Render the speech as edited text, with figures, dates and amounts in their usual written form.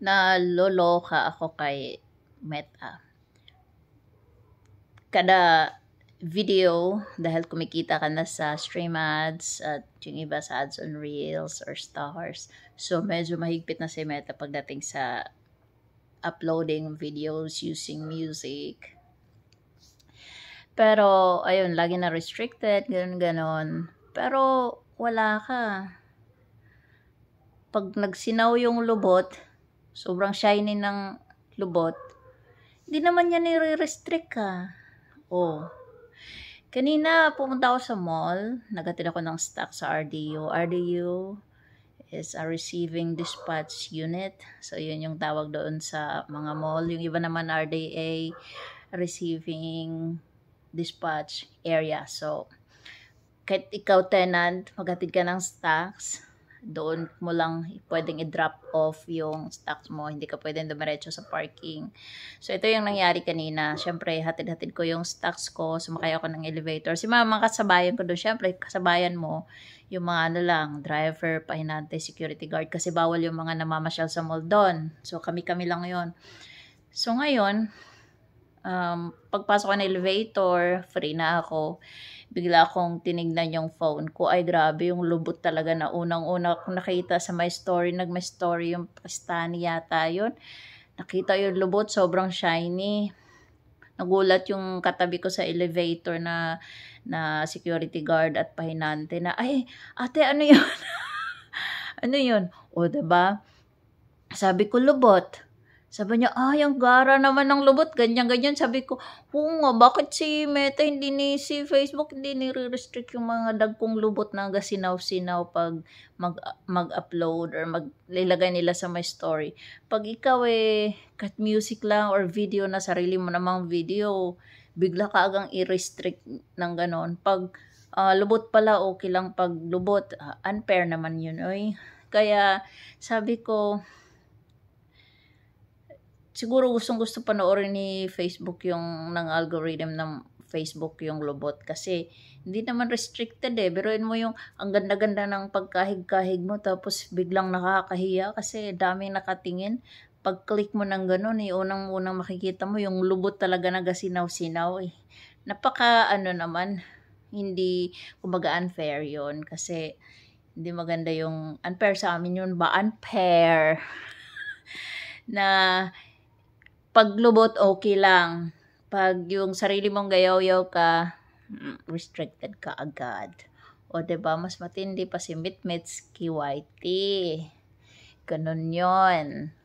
Naloloka ako kay Meta. Kada video, dahil kumikita ka na sa stream ads at yung iba sa ads on Reels or Stars. So, medyo mahigpit na si Meta pagdating sa uploading videos using music. Pero, ayun, lagi na restricted, ganon. Pero, wala ka. Pag nagsinaw yung lubot, sobrang shiny ng lubot, hindi naman yan nire-restrict ka. Oh. Kanina, pumunta ako sa mall. Nagatid ako ng stock sa RDU. RDU is a receiving dispatch unit. So, yun yung tawag doon sa mga mall. Yung iba naman RDA, receiving dispatch area. So, kahit ikaw tenant, maghatid ka ng stocks, doon mo lang pwedeng i-drop off yung stocks mo. Hindi ka pwedeng dumiretso sa parking. So, ito yung nangyari kanina. Siyempre, hatid-hatid ko yung stocks ko. Sumakay ako ng elevator. Si mama, kasabayan ko doon. Siyempre, kasabayan mo yung mga ano lang, driver, pahinante, security guard. Kasi bawal yung mga namamasyal sa mall doon. So, kami-kami lang yon. So, ngayon, pagpasok ko ng elevator, free na ako. Bigla akong tinignan yung phone ko. Ay, grabe, yung lubot talaga na unang-una kong nakita sa my story. Nag-my story yung Pakistani yata yun. Nakita yung lubot, sobrang shiny. Nagulat yung katabi ko sa elevator na security guard at pahinante na, ay, ate, ano yun? Ano yun? O, diba? Sabi ko, lubot. Sabi niya, yung gara naman ng lubot, ganyan-ganyan. Sabi ko, oo nga, bakit si Meta, si Facebook, hindi nire-restrict yung mga dagkong lubot na gasinaw-sinaw pag mag-upload or maglilagay nila sa my story. Pag ikaw cut music lang or video na sarili mo namang video, bigla ka agang i-restrict ng ganon. Pag lubot pala, okay lang pag lubot. Unfair naman yun, oy. Kaya, sabi ko, siguro gustong-gusto panoorin ni Facebook yung ng algorithm ng Facebook yung lubot kasi hindi naman restricted Biruin mo yung ang ganda-ganda ng pagkahig-kahig mo tapos biglang nakakahiya kasi daming nakatingin. Pag-click mo ng ganun unang-unang makikita mo yung lubot talaga na gasinaw-sinaw Napaka naman, hindi kumbaga unfair yon kasi hindi maganda yung unfair sa amin yun ba? Unfair na paglubot, okay lang. Pag yung sarili mong gayaw-yaw ka, restricted ka agad. O, diba? Mas matindi pa si Mitmits Kiwaiti. Ganun yon.